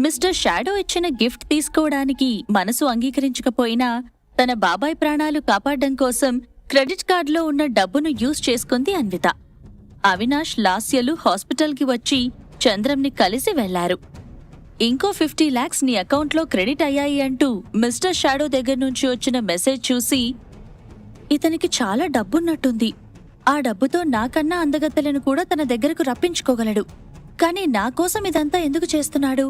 Mister shadow ఇచ్చిన gift తీసుకోవడానికి మనసు అంగీకరించకపోయినా తన బాబాయ్ ప్రాణాలు కాపాడడం కోసం క్రెడిట్ కార్డులో ఉన్న డబ్బును యూజ్ చేసుకుంది అన్విత. అవినాష్, లాస్యలు హాస్పిటల్కి వచ్చి చంద్రంని కలిసి వెళ్లారు. ఇంకో 50 lakhs నీ అకౌంట్లో క్రెడిట్ అయ్యాయి అంటూ మిస్టర్ షాడో దగ్గర నుంచి వచ్చిన మెసేజ్ చూసి, ఇతనికి చాలా డబ్బున్నట్టుంది. ఆ డబ్బుతో నాకన్నా అందగత్తెలను కూడా తన దగ్గరకు రప్పించుకోగలడు. కానీ నా కోసం ఇదంతా ఎందుకు చేస్తున్నాడు?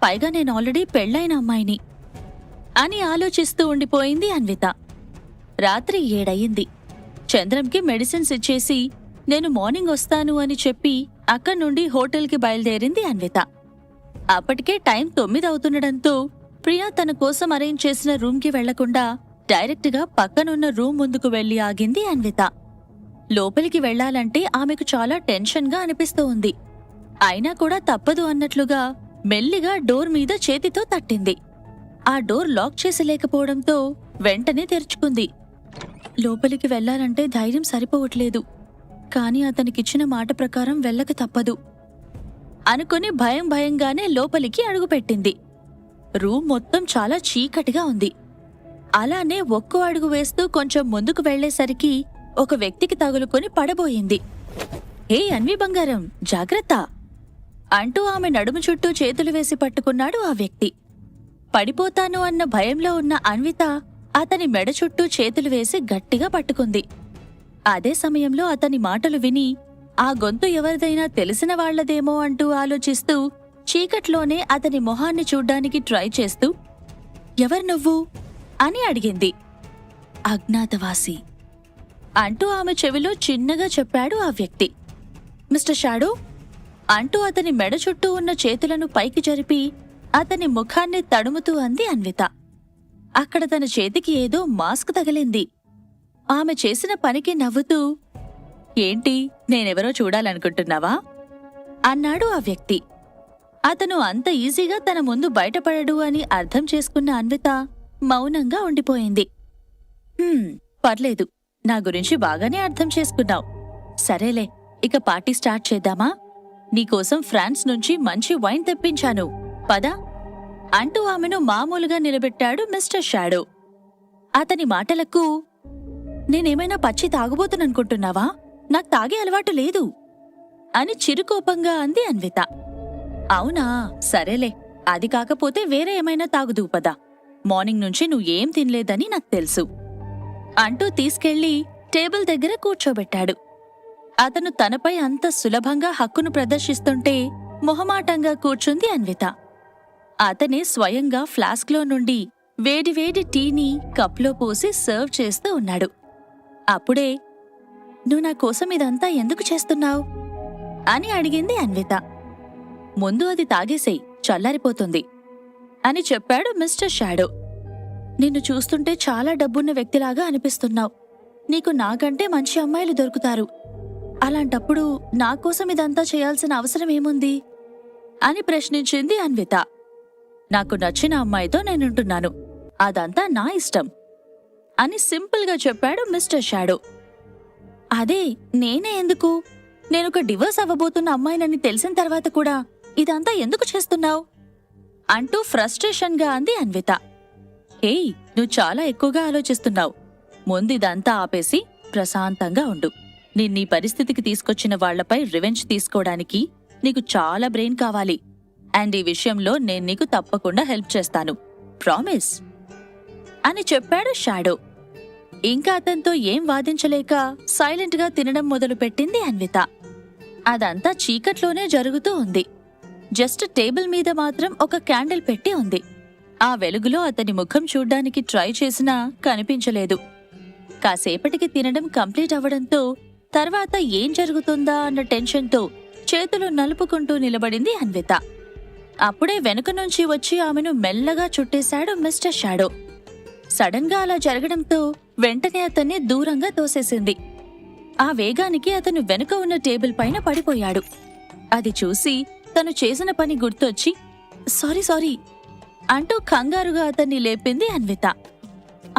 పైగా నేను ఆల్రెడీ పెళ్లైన అమ్మాయిని అని ఆలోచిస్తూ ఉండిపోయింది అన్విత. రాత్రి 7 అయింది. చంద్రంకి మెడిసిన్స్ ఇచ్చేసి నేను మార్నింగ్ వస్తాను అని చెప్పి అక్కడి నుండి హోటల్కి బయలుదేరింది అన్విత. అప్పటికే టైం 9 అవుతుండడంతో ప్రియా తన కోసం అరేంజ్ చేసిన రూమ్కి వెళ్లకుండా డైరెక్ట్గా పక్కనున్న రూమ్ ముందుకు వెళ్లి ఆగింది అన్విత. లోపలికి వెళ్లాలంటే ఆమెకు చాలా టెన్షన్గా అనిపిస్తూ ఉంది. అయినా కూడా తప్పదు అన్నట్లుగా మెల్లిగా డోర్ మీద చేతితో తట్టింది. ఆ డోర్ లాక్ చేసి లేకపోవడంతో వెంటనే తెరుచుకుంది. లోపలికి వెళ్లాలంటే ధైర్యం సరిపోవట్లేదు. కాని అతనికిచ్చిన మాట ప్రకారం వెళ్ళక తప్పదు అనుకుని భయంగానే లోపలికి అడుగుపెట్టింది. రూమ్ మొత్తం చాలా చీకటిగా ఉంది. అలానే ఒక్కో అడుగు వేస్తూ కొంచెం ముందుకు వెళ్లేసరికి ఒక వ్యక్తికి తగులుకొని పడబోయింది. హే అన్వి బంగారం, జాగ్రత్త అంటూ ఆమె నడుము చుట్టూ చేతులు వేసి పట్టుకున్నాడు ఆ వ్యక్తి. పడిపోతాను అన్న భయంలో ఉన్న అన్విత అతని మెడ చుట్టూ చేతులు వేసి గట్టిగా పట్టుకుంది. అదే సమయంలో అతని మాటలు విని ఆ గొంతు ఎవరిదైనా తెలిసిన వాళ్లదేమో అంటూ ఆలోచిస్తూ చీకట్లోనే అతని మొహాన్ని చూడ్డానికి ట్రై చేస్తూ, ఎవరు నువ్వు అని అడిగింది. అజ్ఞాతవాసి అంటూ ఆమె చెవిలో చిన్నగా చెప్పాడు ఆ వ్యక్తి. మిస్టర్ షాడో అంటూ అతని మెడ చుట్టూ ఉన్న చేతులను పైకి జరిపి అతని ముఖాన్ని తడుముతూ అంది అన్విత. అక్కడ తన చేతికి ఏదో మాస్క్ తగిలింది. ఆమె చేసిన పనికి నవ్వుతూ, ఏంటి, నేనెవరో చూడాలనుకుంటున్నావా అన్నాడు ఆ వ్యక్తి. అతను అంత ఈజీగా తన ముందు బయటపడడు అని అర్థం చేసుకున్న అన్విత మౌనంగా ఉండిపోయింది. పర్లేదు, నా గురించి బాగానే అర్థం చేసుకున్నావు. సరేలే, ఇక పార్టీ స్టార్ట్ చేద్దామా? నీకోసం ఫ్రాన్స్ నుంచి మంచి వైన్ తెప్పించాను, పద అంటూ ఆమెను మామూలుగా నిలబెట్టాడు మిస్టర్ షాడో. అతని మాటలకు, నేనేమైనా పచ్చి తాగుబోతుననుకుంటున్నావా? నాకు తాగే అలవాటు లేదు అని చిరుకోపంగా అంది అన్విత. అవునా, సరేలే, అది కాకపోతే వేరే ఏమైనా తాగుదూ పదా. మార్నింగ్ నుంచి నువ్వేం తినలేదని నాకు తెలుసు అంటూ తీసుకెళ్లి టేబుల్ దగ్గర కూర్చోబెట్టాడు. అతను తనపై అంత సులభంగా హక్కును ప్రదర్శిస్తుంటే మొహమాటంగా కూర్చుంది అన్విత. అతనే స్వయంగా ఫ్లాస్క్లో నుండి వేడివేడి టీని కప్లో పోసి సర్వ్ చేస్తూ ఉన్నాడు. అప్పుడే, నువ్వు నా కోసం ఇదంతా ఎందుకు చేస్తున్నావు అని అడిగింది అన్విత. ముందు అది తాగేసేయ్, చల్లారిపోతుంది అని చెప్పాడు మిస్టర్ షాడో. నిన్ను చూస్తుంటే చాలా డబ్బున్న వ్యక్తిలాగా అనిపిస్తున్నావు. నీకు నాకంటే మంచి అమ్మాయిలు దొరుకుతారు. అలాంటప్పుడు నాకోసం ఇదంతా చేయాల్సిన అవసరమేముంది అని ప్రశ్నించింది అన్విత. నాకు నచ్చిన అమ్మాయితో నేనుంటున్నాను, అదంతా నా ఇష్టం అని సింపుల్గా చెప్పాడు మిస్టర్ షాడో. అదే నేనే ఎందుకు? నేనొక డివోర్స్ అవ్వబోతున్న అమ్మాయినని తెలిసిన తర్వాత కూడా ఇదంతా ఎందుకు చేస్తున్నావు అంటూ ఫ్రస్ట్రేషన్గా అంది అన్విత. ఏయ్, నువ్వు చాలా ఎక్కువగా ఆలోచిస్తున్నావు. ముందిదంతా ఆపేసి ప్రశాంతంగా ఉండు. నిన్నీ పరిస్థితికి తీసుకొచ్చిన వాళ్లపై రివెంజ్ తీసుకోవడానికి నీకు చాలా బ్రెయిన్ కావాలి. అండ్ ఈ విషయంలో నేను నీకు తప్పకుండా హెల్ప్ చేస్తాను, ప్రామిస్ అని చెప్పాడు షాడో. ఇంకా అతనితో ఏం వాదించలేక సైలెంట్గా తినడం మొదలుపెట్టింది అన్విత. అదంతా చీకట్లోనే జరుగుతూ ఉంది. జస్ట్ టేబుల్ మీద మాత్రం ఒక క్యాండిల్ పెట్టి ఉంది. ఆ వెలుగులో అతని ముఖం చూడ్డానికి ట్రై చేసినా కనిపించలేదు. కాసేపటికి తినడం కంప్లీట్ అవ్వడంతో తర్వాత ఏం జరుగుతుందా అన్న టెన్షన్తో చేతులు నలుపుకుంటూ నిలబడింది అన్విత. అప్పుడే వెనుక నుంచి వచ్చి ఆమెను మెల్లగా చుట్టేశాడు మిస్టర్ షాడో. సడన్ గా అలా జరగడంతో వెంటనే అతన్ని దూరంగా తోసేసింది. ఆ వేగానికి అతను వెనుక ఉన్న టేబుల్ పైన పడిపోయాడు. అది చూసి తను చేసిన పని గుర్తొచ్చి సారీ అంటూ కంగారుగా అతన్ని లేపింది అన్విత.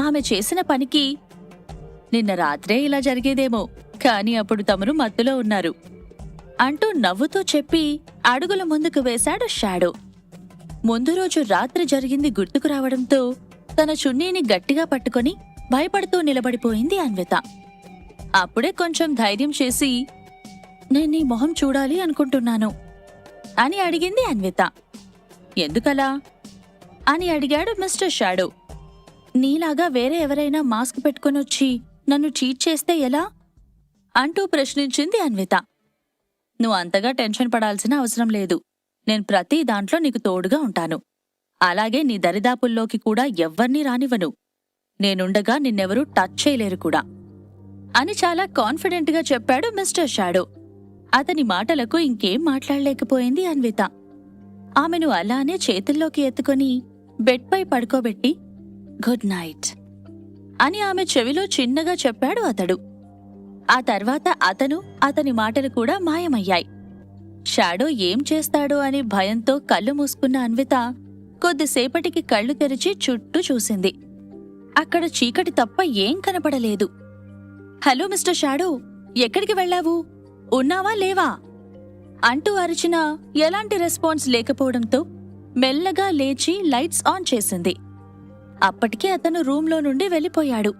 ఆమె చేసిన పనికి, నిన్న రాత్రే ఇలా జరిగేదేమో, కాని అప్పుడు తమరు మత్తులో ఉన్నారు అంటూ నవ్వుతూ చెప్పి అడుగుల ముందుకు వేశాడు షాడో. ముందు రోజు రాత్రి జరిగింది గుర్తుకు రావడంతో తన చున్నీని గట్టిగా పట్టుకొని భయపడుతూ నిలబడిపోయింది అన్విత. అప్పుడే కొంచెం ధైర్యం చేసి, నేను నీ మొహం చూడాలి అనుకుంటున్నాను అని అడిగింది అన్విత. ఎందుకలా అని అడిగాడు మిస్టర్ షాడో. నీలాగా వేరే ఎవరైనా మాస్క్ పెట్టుకునొచ్చి నన్ను చీట్ చేస్తే ఎలా అంటూ ప్రశ్నించింది అన్విత. నువ్వు అంతగా టెన్షన్ పడాల్సిన అవసరం లేదు. నేను ప్రతి దాంట్లో నీకు తోడుగా ఉంటాను. అలాగే నీ దరిదాపుల్లోకి కూడా ఎవ్వర్నీ రానివ్వను. నేనుండగా నిన్నెవరూ టచ్ చేయలేరు కూడా అని చాలా కాన్ఫిడెంట్గా చెప్పాడు మిస్టర్ షాడో. అతని మాటలకు ఇంకేం మాట్లాడలేకపోయింది అన్విత. ఆమెను అలానే చేతుల్లోకి ఎత్తుకొని బెడ్పై పడుకోబెట్టి గుడ్ నైట్ అని ఆమె చెవిలో చిన్నగా చెప్పాడు అతడు. ఆ తర్వాత అతని మాటలు కూడా మాయమయ్యాయి. షాడో ఏం చేస్తాడో అని భయంతో కళ్ళు మూసుకున్న అన్విత కొద్దిసేపటికి కళ్ళు తెరిచి చుట్టూ చూసింది. అక్కడ చీకటి తప్ప ఏం కనపడలేదు. హలో మిస్టర్ షాడో, ఎక్కడికి వెళ్ళావు? ఉన్నావా లేవా అంటూ అరిచినా ఎలాంటి రెస్పాన్స్ లేకపోవడంతో మెల్లగా లేచి లైట్స్ ఆన్ చేసింది. అప్పటికే అతను రూంలో నుండి వెళ్ళిపోయాడు.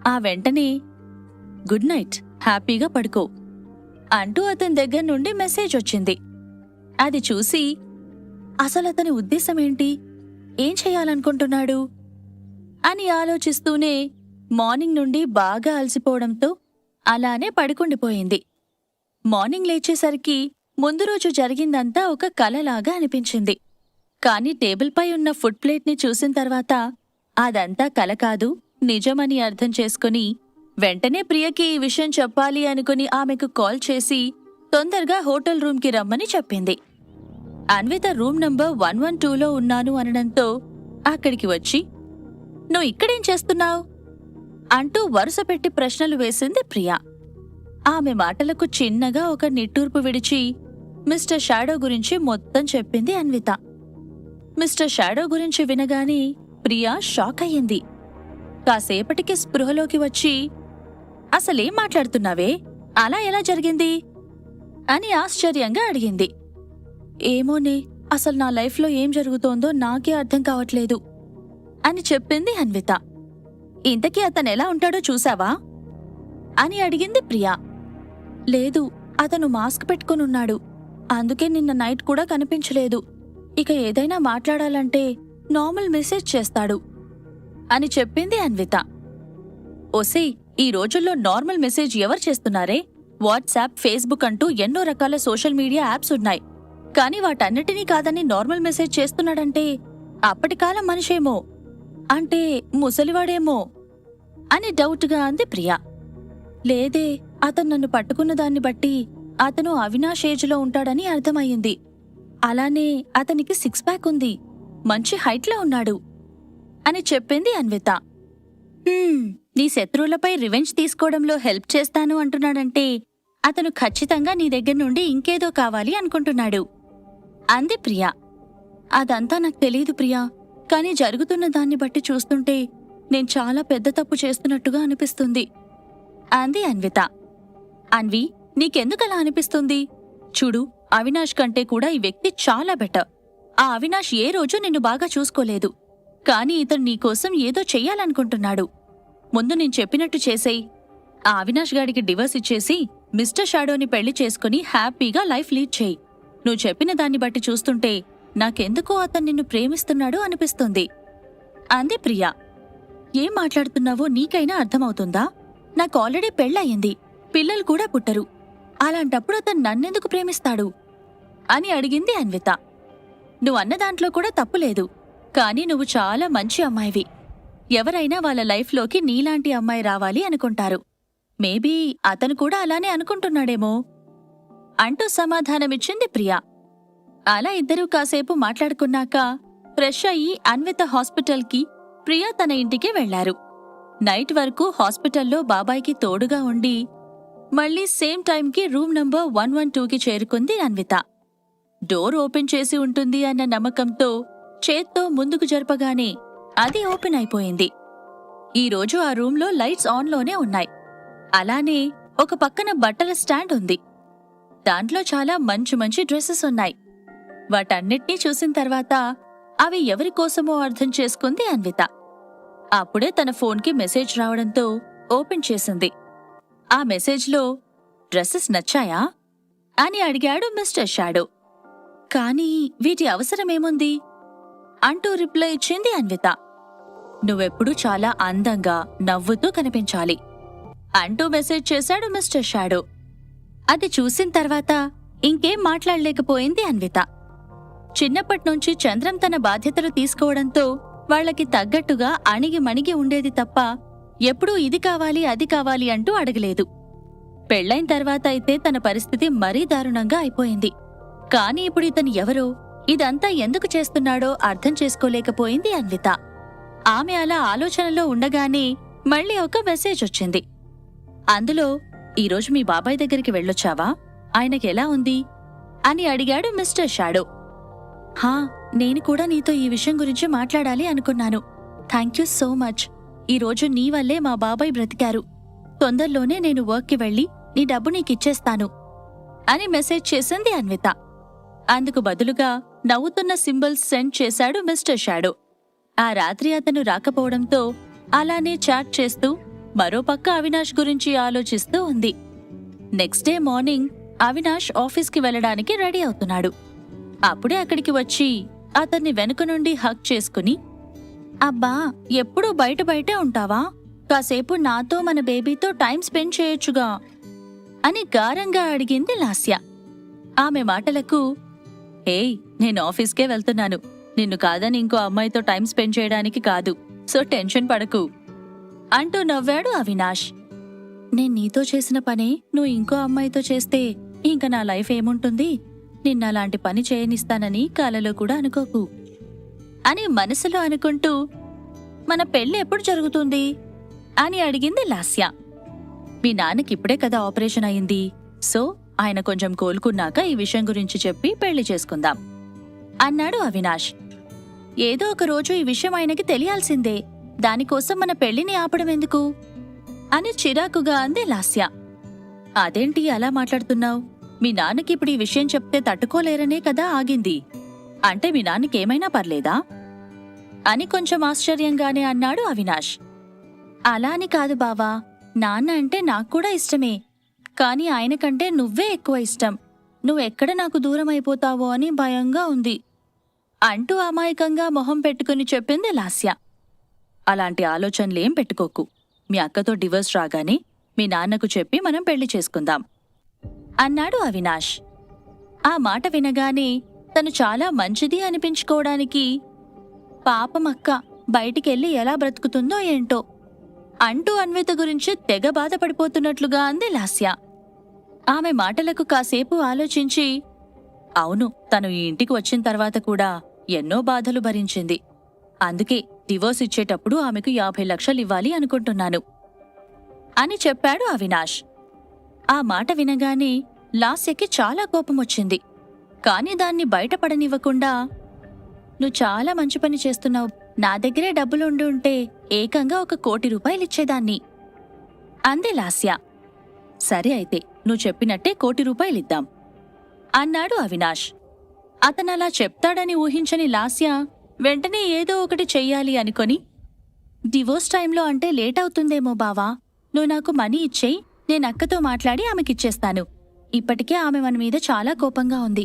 ఆ వెంటనే గుడ్ నైట్, హ్యాపీగా పడుకో అంటూ అతని దగ్గర నుండి మెసేజ్ వచ్చింది. అది చూసి అసలతని ఉద్దేశమేంటి, ఏం చేయాలనుకుంటున్నాడు అని ఆలోచిస్తూనే మార్నింగ్ నుండి బాగా అలసిపోవడంతో అలానే పడుకుండిపోయింది. మార్నింగ్ లేచేసరికి ముందు రోజు జరిగిందంతా ఒక కలలాగా అనిపించింది. కాని టేబుల్పై ఉన్న ఫుడ్ ప్లేట్ని చూసిన తర్వాత అదంతా కల కాదు, నిజమని అర్థం చేసుకుని వెంటనే ప్రియకి ఈ విషయం చెప్పాలి అనుకుని ఆమెకు కాల్ చేసి తొందరగా హోటల్ రూమ్కి రమ్మని చెప్పింది. అన్విత రూమ్ నంబర్ 112లో ఉన్నాను అనడంతో అక్కడికి వచ్చి, నువ్వు ఇక్కడేం చేస్తున్నావు అంటూ వరుస పెట్టి ప్రశ్నలు వేసింది ప్రియా. ఆమె మాటలకు చిన్నగా ఒక నిట్టూర్పు విడిచి మిస్టర్ షాడో గురించి మొత్తం చెప్పింది అన్విత. మిస్టర్ షాడో గురించి వినగానే ప్రియా షాక్ అయ్యింది. కాసేపటికి స్పృహలోకి వచ్చి, అసలేం మాట్లాడుతున్నావే, అలా ఎలా జరిగింది అని ఆశ్చర్యంగా అడిగింది. ఏమోనే, అసలు నా లైఫ్లో ఏం జరుగుతోందో నాకే అర్థం కావట్లేదు అని చెప్పింది అన్విత. ఇంతకీ అతనెలా ఉంటాడో చూసావా అని అడిగింది ప్రియా. లేదు, అతను మాస్క్ పెట్టుకునున్నాడు, అందుకే నిన్న నైట్ కూడా కనిపించలేదు. ఇక ఏదైనా మాట్లాడాలంటే నార్మల్ మెసేజ్ చేస్తాడు అని చెప్పింది అన్విత. ఓసే, ఈ రోజుల్లో నార్మల్ మెసేజ్ ఎవరు చేస్తున్నారే? వాట్సాప్, ఫేస్బుక్ అంటూ ఎన్నో రకాల సోషల్ మీడియా యాప్స్ ఉన్నాయి. కానీ వాటన్నిటినీ కాదని నార్మల్ మెసేజ్ చేస్తున్నాడంటే అప్పటి కాలం మనిషేమో, అంటే ముసలివాడేమో అని డౌట్గా అంది ప్రియా. లేదే, అతను నన్ను పట్టుకున్న దాన్ని బట్టి అతను అవినాష్ ఏజ్లో ఉంటాడని అర్థమయ్యింది. అలానే అతనికి 6 ప్యాక్ ఉంది, మంచి హైట్లో ఉన్నాడు అని చెప్పింది అన్విత. నీ శత్రువులపై రివెంజ్ తీసుకోవడంలో హెల్ప్ చేస్తాను అంటున్నాడంటే అతను ఖచ్చితంగా నీ దగ్గర నుండి ఇంకేదో కావాలి అనుకుంటున్నాడు అంది ప్రియా. అదంతా నాకు తెలీదు ప్రియా, కానీ జరుగుతున్న దాన్ని బట్టి చూస్తుంటే నేను చాలా పెద్ద తప్పు చేస్తున్నట్టుగా అనిపిస్తుంది అంది అన్విత. అన్వి, నీకెందుకలా అనిపిస్తుంది? చూడు, అవినాష్ కంటే కూడా ఈ వ్యక్తి చాలా బెటర్. ఆ అవినాష్ ఏ రోజు నిన్ను బాగా చూసుకోలేదు, కాని ఇతను నీకోసం ఏదో చెయ్యాలనుకుంటున్నాడు. ముందు నేను చెప్పినట్టు చేసేయ్. ఆ అవినాష్ గాడికి డివర్స్ ఇచ్చేసి మిస్టర్ షాడోని పెళ్లి చేసుకుని హ్యాపీగా లైఫ్ లీడ్ చేయి. నువ్వు చెప్పిన దాన్ని బట్టి చూస్తుంటే నాకెందుకో అతను నిన్ను ప్రేమిస్తున్నాడు అనిపిస్తుంది అంది ప్రియా. ఏం మాట్లాడుతున్నావో నీకైనా అర్థమవుతుందా? నాకు ఆల్రెడీ పెళ్ళయింది, పిల్లలు కూడా పుట్టరు. అలాంటప్పుడు అతను నన్నెందుకు ప్రేమిస్తాడు అని అడిగింది అన్విత. నువ్వన్న దాంట్లో కూడా తప్పులేదు, కానీ నువ్వు చాలా మంచి అమ్మాయివి. ఎవరైనా వాళ్ళ లైఫ్లోకి నీలాంటి అమ్మాయి రావాలి అనుకుంటారు. మేబీ అతను కూడా అలానే అనుకుంటున్నాడేమో అంటూ సమాధానమిచ్చింది ప్రియా. అలా ఇద్దరూ కాసేపు మాట్లాడుకున్నాక ఫ్రెష్ అయ్యి అన్విత హాస్పిటల్కి, ప్రియా తన ఇంటికి వెళ్లారు. నైట్ వరకు హాస్పిటల్లో బాబాయ్కి తోడుగా ఉండి మళ్లీ సేమ్ టైంకి రూమ్ నంబర్ 112కి చేరుకుంది అన్విత. డోర్ ఓపెన్ చేసి ఉంటుంది అన్న నమ్మకంతో చేత్తో ముందుకు జరపగానే అది ఓపెన్ అయిపోయింది. ఈరోజు ఆ రూంలో లైట్స్ ఆన్లోనే ఉన్నాయి. అలానే ఒక పక్కన బట్టల స్టాండ్ ఉంది. దాంట్లో చాలా మంచి మంచి డ్రెస్సెస్ ఉన్నాయి. వాటన్నిటినీ చూసిన తర్వాత అవి ఎవరికోసమో అర్థం చేసుకుంది అన్విత. అప్పుడే తన ఫోన్కి మెసేజ్ రావడంతో ఓపెన్ చేసింది. ఆ మెసేజ్లో డ్రెస్సెస్ నచ్చాయా అని అడిగాడు మిస్టర్ షాడో. కానీ వీటి అవసరమేముంది అంటూ రిప్లై ఇచ్చింది అన్విత. నువ్వెప్పుడూ చాలా అందంగా నవ్వుతూ కనిపించాలి అంటూ మెసేజ్ చేశాడు మిస్టర్ షాడో. అది చూసిన తర్వాత ఇంకేం మాట్లాడలేకపోయింది అన్విత. చిన్నప్పట్నుంచి చంద్రం తన బాధ్యతలు తీసుకోవడంతో వాళ్లకి తగ్గట్టుగా అణిగి మణిగి ఉండేది తప్ప ఎప్పుడూ ఇది కావాలి అది కావాలి అంటూ అడగలేదు. పెళ్లైన తర్వాత అయితే తన పరిస్థితి మరీ దారుణంగా అయిపోయింది. కాని ఇప్పుడు ఇతను ఎవరో, ఇదంతా ఎందుకు చేస్తున్నాడో అర్థం చేసుకోలేకపోయింది అన్విత. ఆమె అలా ఆలోచనలో ఉండగానే మళ్ళీ ఒక మెసేజ్ వచ్చింది. అందులో ఈరోజు మీ బాబాయ్ దగ్గరికి వెళ్ళొచ్చావా, ఆయనకెలా ఉంది అని అడిగాడు మిస్టర్ షాడో. హా, నేను కూడా నీతో ఈ విషయం గురించి మాట్లాడాలి అనుకున్నాను. Thank you so much. ఈరోజు నీ వల్లే మా బాబాయ్ బ్రతికారు. తొందరలోనే నేను వర్క్కి వెళ్ళి నీ డబ్బు నీకిచ్చేస్తాను అని మెసేజ్ చేసింది అన్విత. అందుకు బదులుగా నవ్వుతున్న సింబల్స్ సెండ్ చేశాడు మిస్టర్ షాడో. ఆ రాత్రి అతను రాకపోవడంతో అలానే చాట్ చేస్తూ మరోపక్క అవినాష్ గురించి ఆలోచిస్తూ ఉంది. నెక్స్ట్ డే మార్నింగ్ అవినాష్ ఆఫీస్కి వెళ్లడానికి రెడీ అవుతున్నాడు. అప్పుడే అక్కడికి వచ్చి అతన్ని వెనుక నుండి హగ్ చేసుకుని, అబ్బా, ఎప్పుడూ బయట బయటే ఉంటావా? కాసేపు నాతో మన బేబీతో టైం స్పెండ్ చేయొచ్చుగా అని గారంగా అడిగింది లాస్య. ఆమె మాటలకు, ఏయ్, నేను ఆఫీస్కే వెళ్తున్నాను. నిన్ను కాదని ఇంకో అమ్మాయితో టైం స్పెండ్ చేయడానికి కాదు, సో టెన్షన్ పడకు అంటూ నవ్వాడు అవినాష్. నేను నీతో చేసిన పనే నువ్వు ఇంకో అమ్మాయితో చేస్తే ఇంక నా లైఫ్ ఏముంటుంది? నిన్నలాంటి పని చేయనిస్తానని కలలో కూడా అనుకోకు అని మనసులో అనుకుంటూ, మన పెళ్లి ఎప్పుడు జరుగుతుంది అని అడిగింది లాస్య. మీ నాన్నకిప్పుడే కదా ఆపరేషన్ అయింది, సో ఆయన కొంచెం కోలుకున్నాక ఈ విషయం గురించి చెప్పి పెళ్లి చేసుకుందాం అన్నాడు అవినాష్. ఏదో ఒక రోజు ఈ విషయం ఆయనకి తెలియాల్సిందే, దానికోసం మన పెళ్లిని ఆపడం ఎందుకు అని చిరాకుగా అంది లాస్య. అదేంటి అలా మాట్లాడుతున్నావు? మీ నాన్నకి ఇప్పుడు ఈ విషయం చెప్తే తట్టుకోలేరనే కదా ఆగింది. అంటే మీ నాన్నకేమైనా పర్లేదా అని కొంచెం ఆశ్చర్యంగానే అన్నాడు అవినాష్. అలా అని కాదు బావా, నాన్న అంటే నాక్కూడా ఇష్టమే, కాని ఆయనకంటే నువ్వే ఎక్కువ ఇష్టం. నువ్వెక్కడ నాకు దూరం అయిపోతావో అని భయంగా ఉంది అంటూ అమాయకంగా మొహం పెట్టుకుని చెప్పింది లాస్య. అలాంటి ఆలోచనలేం పెట్టుకోకు. మీ అక్కతో డివోర్స్ రాగానే మీ నాన్నకు చెప్పి మనం పెళ్లి చేసుకుందాం అన్నాడు అవినాష్. ఆ మాట వినగానే తను చాలా మంచిది అనిపించుకోవడానికి, పాపమక్క బయటికెళ్ళి ఎలా బ్రతుకుతుందో ఏంటో అంటూ అన్విత గురించి తెగ బాధపడిపోతున్నట్లుగా అంది లాస్య. ఆమె మాటలకు కాసేపు ఆలోచించి, అవును, తను ఈ ఇంటికి వచ్చిన తర్వాత కూడా ఎన్నో బాధలు భరించింది. అందుకే డివోర్స్ ఇచ్చేటప్పుడు ఆమెకు 50 లక్షలు ఇవ్వాలి అనుకుంటున్నాను అని చెప్పాడు అవినాష్. ఆ మాట వినగానే లాస్యకి చాలా కోపమొచ్చింది. కాని దాన్ని బయటపడనివ్వకుండా, నువ్వు చాలా మంచి పని చేస్తున్నావు. నా దగ్గరే డబ్బులుండి ఉంటే ఏకంగా 1 కోటి రూపాయలిచ్చేదాన్ని అంది లాస్య. సరే అయితే నువ్వు చెప్పినట్టే 1 కోటి రూపాయలిద్దాం అన్నాడు అవినాష్. అతనలా చెప్తాడని ఊహించని లాస్య వెంటనే ఏదో ఒకటి చెయ్యాలి అనుకొని, డివోర్స్ టైంలో అంటే లేట్ అవుతుందేమో బావా, నువ్వు నాకు మనీ ఇచ్చేయి, నేనక్కతో మాట్లాడి ఆమెకిచ్చేస్తాను. ఇప్పటికే ఆమె మన మీద చాలా కోపంగా ఉంది.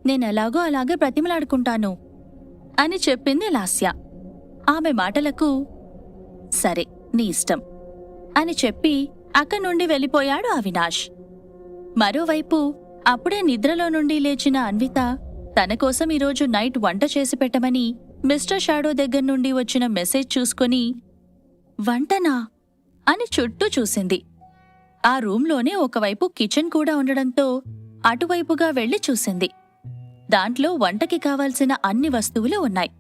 నేనెలాగో అలాగే బ్రతిమలాడుకుంటాను అని చెప్పింది లాస్య. ఆమె మాటలకు, సరే నీ ఇష్టం అని చెప్పి అక్కడి నుండి వెళ్ళిపోయాడు అవినాష్. మరోవైపు అప్పుడే నిద్రలో నుండి లేచిన అన్విత తనకోసం ఈరోజు నైట్ వంట చేసి పెట్టమని మిస్టర్ షాడో దగ్గర నుండి వచ్చిన మెసేజ్ చూసుకుని, వంటనా అని చుట్టూ చూసింది. ఆ రూంలోనే ఒకవైపు కిచెన్ కూడా ఉండడంతో అటువైపుగా వెళ్లి చూసింది. దాంట్లో వంటకి కావాల్సిన అన్ని వస్తువులు ఉన్నాయి.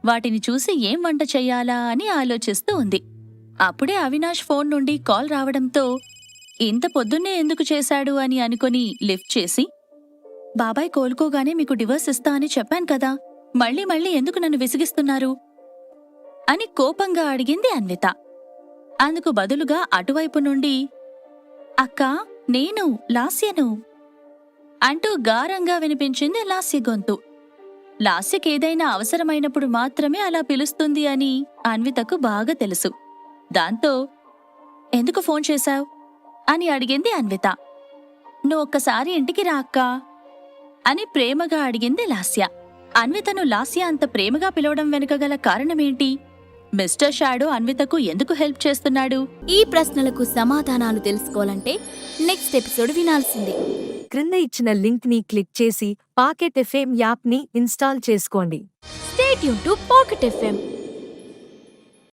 వాటిని చూసి ఏం వంట చెయ్యాలా అని ఆలోచిస్తూ ఉంది. అప్పుడే అవినాష్ ఫోన్ నుండి కాల్ రావడంతో ఇంత పొద్దున్నే ఎందుకు చేశాడు అని అనుకుని లిఫ్ట్ చేసి, బాబాయ్ కోలుకోగానే మీకు డివోర్స్ ఇస్తా అని చెప్పాను కదా, మళ్ళీ మళ్ళీ ఎందుకు నన్ను విసిగిస్తున్నారు అని కోపంగా అడిగింది అన్విత. అందుకు బదులుగా అటువైపు నుండి, అక్కా, నేను లాస్యను అంటూ గారంగా వినిపించింది లాస్య గొంతు. లాస్యకేదైనా అవసరమైనప్పుడు మాత్రమే అలా పిలుస్తుంది అని అన్వితకు బాగా తెలుసు. దాంతో ఎందుకు ఫోన్ చేశావ్ అని అడిగింది అన్విత. నువ్వొక్కసారి ఇంటికి రా అక్కా అని ప్రేమగా అడిగింది లాస్య. అన్వితను లాస్య అంత ప్రేమగా పిలవడం వెనుకగల కారణమేంటి? మిస్టర్ షాడో అన్వితకు ఎందుకు హెల్ప్ చేస్తున్నాడు? ఈ ప్రశ్నలకు సమాధానాలు తెలుసుకోవాలంటే నెక్స్ట్ ఎపిసోడ్ వినాల్సిందే. క్రింద ఇచ్చిన లింక్ ని క్లిక్ చేసి పాకెట్ ఎఫ్ఎం యాప్ ని ఇన్స్టాల్ చేసుకోండి. Stay tuned to Pocket FM.